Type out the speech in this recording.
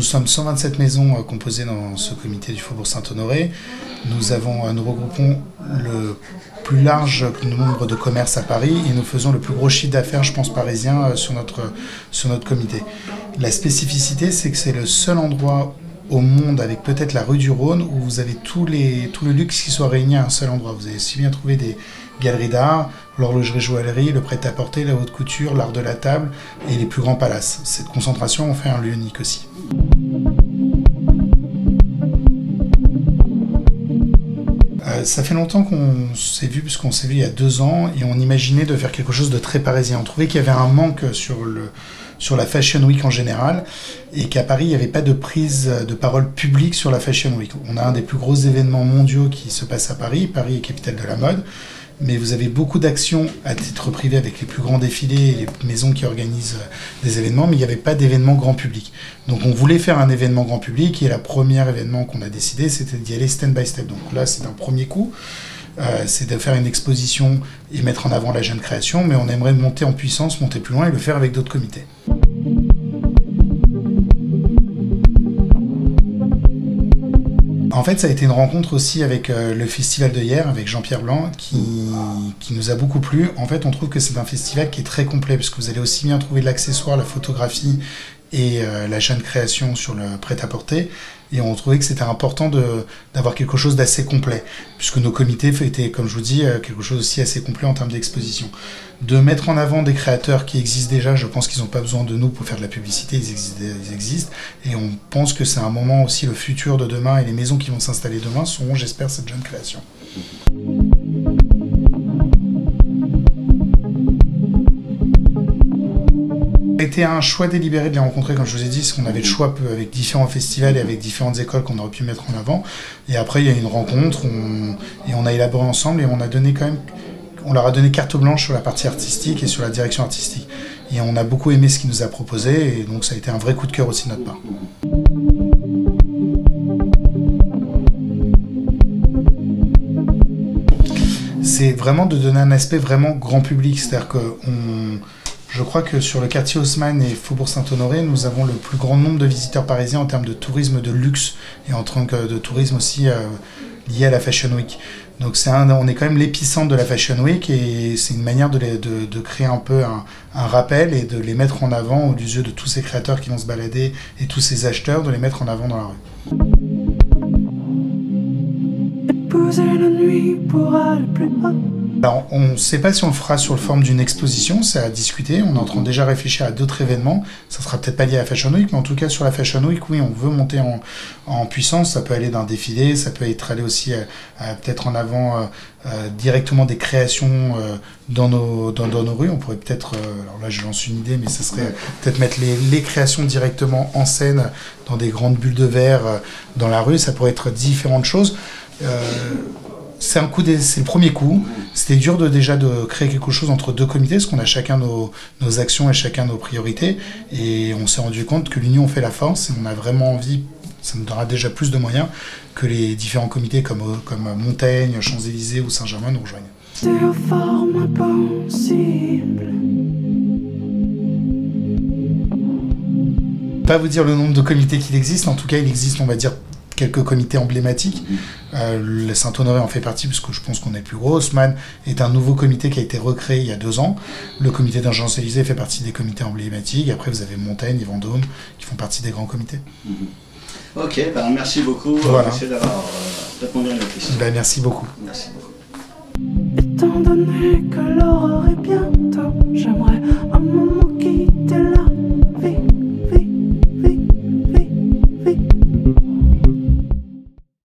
nous sommes 127 maisons composées dans ce comité du Faubourg Saint-Honoré. Nous regroupons le plus large nombre de commerces à Paris et nous faisons le plus gros chiffre d'affaires, je pense, parisien sur notre comité. La spécificité, c'est que c'est le seul endroit au monde, avec peut-être la rue du Rhône, où vous avez tout le luxe qui soit réuni à un seul endroit. Vous avez si bien trouvé des galeries d'art, l'horlogerie-joaillerie, le prêt-à-porter, la haute couture, l'art de la table et les plus grands palaces. Cette concentration en fait un lieu unique aussi. Ça fait longtemps qu'on s'est vu, puisqu'on s'est vu il y a 2 ans, et on imaginait de faire quelque chose de très parisien. On trouvait qu'il y avait un manque sur la Fashion Week en général, et qu'à Paris, il n'y avait pas de prise de parole publique sur la Fashion Week. On a un des plus gros événements mondiaux qui se passe à Paris. Paris est capitale de la mode, mais vous avez beaucoup d'actions à titre privé avec les plus grands défilés et les maisons qui organisent des événements, mais il n'y avait pas d'événement grand public. Donc on voulait faire un événement grand public, et le premier événement qu'on a décidé, c'était d'y aller step by step. Donc là, c'est un premier coup. C'est de faire une exposition et mettre en avant la jeune création, mais on aimerait monter en puissance, monter plus loin et le faire avec d'autres comités. En fait, ça a été une rencontre aussi avec le festival de hier, avec Jean-Pierre Blanc, qui nous a beaucoup plu. En fait, on trouve que c'est un festival qui est très complet, parce que vous allez aussi bien trouver de l'accessoire, la photographie et la jeune création sur le prêt-à-porter. Et on trouvait que c'était important d'avoir quelque chose d'assez complet, puisque nos comités étaient, comme je vous dis, quelque chose aussi assez complet en termes d'exposition. De mettre en avant des créateurs qui existent déjà, je pense qu'ils n'ont pas besoin de nous pour faire de la publicité, ils existent. Et on pense que c'est un moment aussi, le futur de demain, et les maisons qui vont s'installer demain seront, j'espère, cette jeune création. C'était un choix délibéré de les rencontrer, comme je vous ai dit, parce qu'on avait le choix avec différents festivals et avec différentes écoles qu'on aurait pu mettre en avant. Et après, il y a eu une rencontre, et on a élaboré ensemble, et on leur a donné carte blanche sur la partie artistique et sur la direction artistique. Et on a beaucoup aimé ce qu'ils nous a proposé, et donc ça a été un vrai coup de cœur aussi de notre part. C'est vraiment de donner un aspect vraiment grand public, c'est-à-dire que je crois que sur le quartier Haussmann et Faubourg Saint-Honoré, nous avons le plus grand nombre de visiteurs parisiens en termes de tourisme de luxe et en tant que de tourisme aussi lié à la Fashion Week. Donc on est quand même l'épicentre de la Fashion Week, et c'est une manière de créer un peu un rappel et de les mettre en avant aux yeux de tous ces créateurs qui vont se balader et tous ces acheteurs, de les mettre en avant dans la rue. Épouser la nuit pour aller plus bas. Alors, on ne sait pas si on le fera sur la forme d'une exposition, c'est à discuter. On est en train de déjà réfléchir à d'autres événements. Ça sera peut-être pas lié à la Fashion Week, mais en tout cas sur la Fashion Week, oui, on veut monter en puissance. Ça peut aller d'un défilé, ça peut être aller aussi peut-être en avant directement des créations dans nos rues. On pourrait peut-être, alors là je lance une idée, mais ça serait peut-être mettre les créations directement en scène dans des grandes bulles de verre dans la rue. Ça pourrait être différentes choses. C'est le premier coup. C'était dur déjà de créer quelque chose entre 2 comités, parce qu'on a chacun nos actions et chacun nos priorités. Et on s'est rendu compte que l'union fait la force, et on a vraiment envie, ça nous donnera déjà plus de moyens, que les différents comités comme Montaigne, Champs-Élysées ou Saint-Germain nous rejoignent. Pas vous dire le nombre de comités qu'il existe, en tout cas il existe, on va dire, quelques comités emblématiques. Le Saint-Honoré en fait partie, parce que je pense qu'on est le plus gros. Haussmann est un nouveau comité qui a été recréé il y a 2 ans. Le comité d'un Champs-Élysées fait partie des comités emblématiques. Après, vous avez Montaigne et Vendôme qui font partie des grands comités. Ok, merci beaucoup. Voilà. Merci d'avoir répondu à nos questions. Merci beaucoup. Merci beaucoup. Étant donné que l'aurore est bientôt, j'aimerais